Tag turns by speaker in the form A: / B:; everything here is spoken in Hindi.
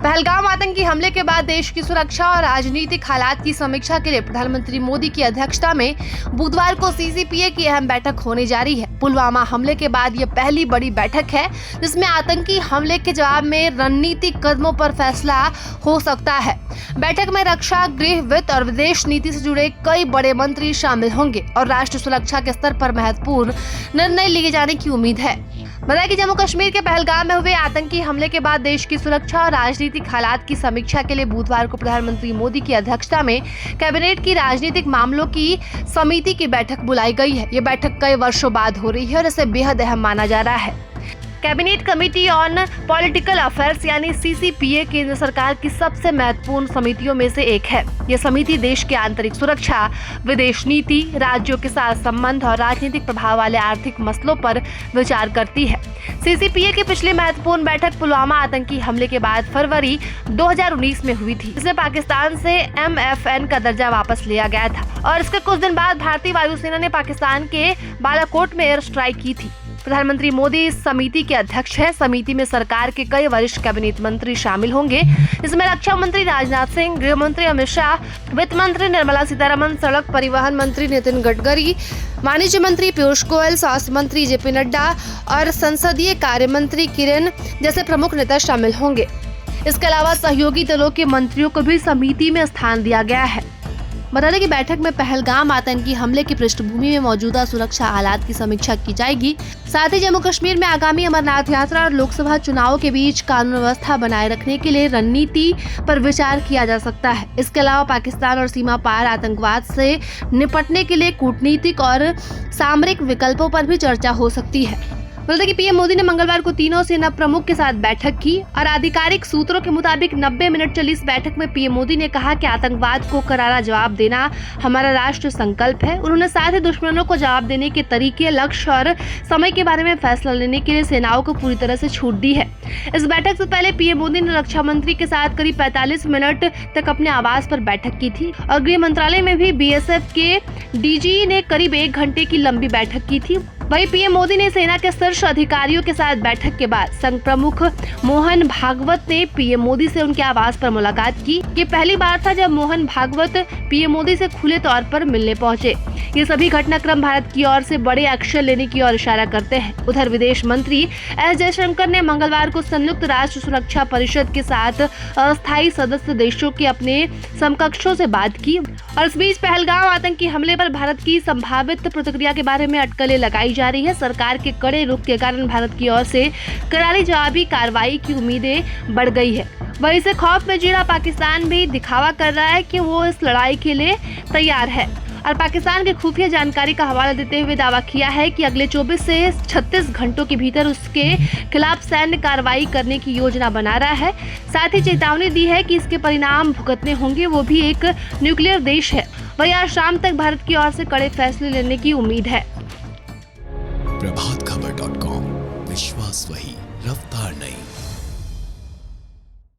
A: पहलगाम आतंकी हमले के बाद देश की सुरक्षा और राजनीतिक हालात की समीक्षा के लिए प्रधानमंत्री मोदी की अध्यक्षता में बुधवार को सीसीपीए की अहम बैठक होने जा रही है। पुलवामा हमले के बाद यह पहली बड़ी बैठक है जिसमें आतंकी हमले के जवाब में रणनीतिक कदमों पर फैसला हो सकता है। बैठक में रक्षा, गृह, वित्त और विदेश नीति से जुड़े कई बड़े मंत्री शामिल होंगे और राष्ट्रीय सुरक्षा के स्तर पर महत्वपूर्ण निर्णय लिए जाने की उम्मीद है। बताया कि जम्मू कश्मीर के पहलगाम में हुए आतंकी हमले के बाद देश की सुरक्षा और राजनीतिक हालात की समीक्षा के लिए बुधवार को प्रधानमंत्री मोदी की अध्यक्षता में कैबिनेट की राजनीतिक मामलों की समिति की बैठक बुलाई गई है। ये बैठक कई वर्षों बाद हो रही है और इसे बेहद अहम माना जा रहा है। Cabinet committee on political affairs यानी सीसीपीए केंद्र सरकार की सबसे महत्वपूर्ण समितियों में से एक है। यह समिति देश की आंतरिक सुरक्षा, विदेश नीति, राज्यों के साथ संबंध और राजनीतिक प्रभाव वाले आर्थिक मसलों पर विचार करती है। सीसीपीए की पिछली महत्वपूर्ण बैठक पुलवामा आतंकी हमले के बाद फरवरी 2019 में हुई थी। इसमें पाकिस्तान से MFN का दर्जा वापस लिया गया था और इसके कुछ दिन बाद भारतीय वायुसेना ने पाकिस्तान के बालाकोट में एयर स्ट्राइक की थी। प्रधानमंत्री मोदी इस समिति के अध्यक्ष हैं। समिति में सरकार के कई वरिष्ठ कैबिनेट मंत्री शामिल होंगे। इसमें रक्षा मंत्री राजनाथ सिंह, गृह मंत्री अमित शाह, वित्त मंत्री निर्मला सीतारमण, सड़क परिवहन मंत्री नितिन गडकरी, वाणिज्य मंत्री पीयूष गोयल, स्वास्थ्य मंत्री JP नड्डा और संसदीय कार्य मंत्री किरेन जैसे प्रमुख नेता शामिल होंगे। इसके अलावा सहयोगी दलों के मंत्रियों को भी समिति में स्थान दिया गया है। बता दें कि बैठक में पहलगाम आतंकी हमले की पृष्ठभूमि में मौजूदा सुरक्षा हालात की समीक्षा की जाएगी। साथ ही जम्मू कश्मीर में आगामी अमरनाथ यात्रा और लोकसभा चुनाव के बीच कानून व्यवस्था बनाए रखने के लिए रणनीति पर विचार किया जा सकता है। इसके अलावा पाकिस्तान और सीमा पार आतंकवाद से निपटने के लिए कूटनीतिक और सामरिक विकल्पों पर भी चर्चा हो सकती है। बोलते कि पीएम मोदी ने मंगलवार को तीनों सेना प्रमुख के साथ बैठक की और आधिकारिक सूत्रों के मुताबिक 90 मिनट चली इस बैठक में पीएम मोदी ने कहा कि आतंकवाद को करारा जवाब देना हमारा राष्ट्रीय संकल्प है। उन्होंने साथ ही दुश्मनों को जवाब देने के तरीके, लक्ष्य और समय के बारे में फैसला लेने के लिए सेनाओं को पूरी तरह से छूट दी है। इस बैठक से पहले पीएम मोदी ने रक्षा मंत्री के साथ करीब 45 मिनट तक अपने आवास पर बैठक की थी और गृह मंत्रालय में भी BSF के DG ने करीब 1 घंटे की लंबी बैठक की थी। वहीं पीएम मोदी ने सेना के शीर्ष अधिकारियों के साथ बैठक के बाद संघ प्रमुख मोहन भागवत ने पीएम मोदी से उनके आवास पर मुलाकात की। ये पहली बार था जब मोहन भागवत पीएम मोदी से खुले तौर पर मिलने पहुंचे। ये सभी घटनाक्रम भारत की ओर से बड़े एक्शन लेने की ओर इशारा करते हैं। उधर विदेश मंत्री S जयशंकर ने मंगलवार को संयुक्त राष्ट्र सुरक्षा परिषद के साथ अस्थायी सदस्य देशों के अपने समकक्षों से बात की और इस बीच पहलगाम आतंकी हमले पर भारत की संभावित प्रतिक्रिया के बारे में अटकलें लगाई जा रही है। सरकार के कड़े रुख के कारण भारत की ओर से करारी जवाबी कार्रवाई की उम्मीदें बढ़ गई है। वहीं से खौफ में जीरा पाकिस्तान भी दिखावा कर रहा है कि वो इस लड़ाई के लिए तैयार है और पाकिस्तान की खुफिया जानकारी का हवाला देते हुए दावा किया है कि अगले 24 से 36 घंटों के भीतर उसके खिलाफ सैन्य कार्रवाई करने की योजना बना रहा है। साथ ही चेतावनी दी है कि इसके परिणाम भुगतने होंगे। वो भी एक न्यूक्लियर देश है। वहीं आज शाम तक भारत की ओर से कड़े फैसले लेने की उम्मीद है।
B: प्रभातखबर.com, विश्वास वही, रफ्तार नहीं।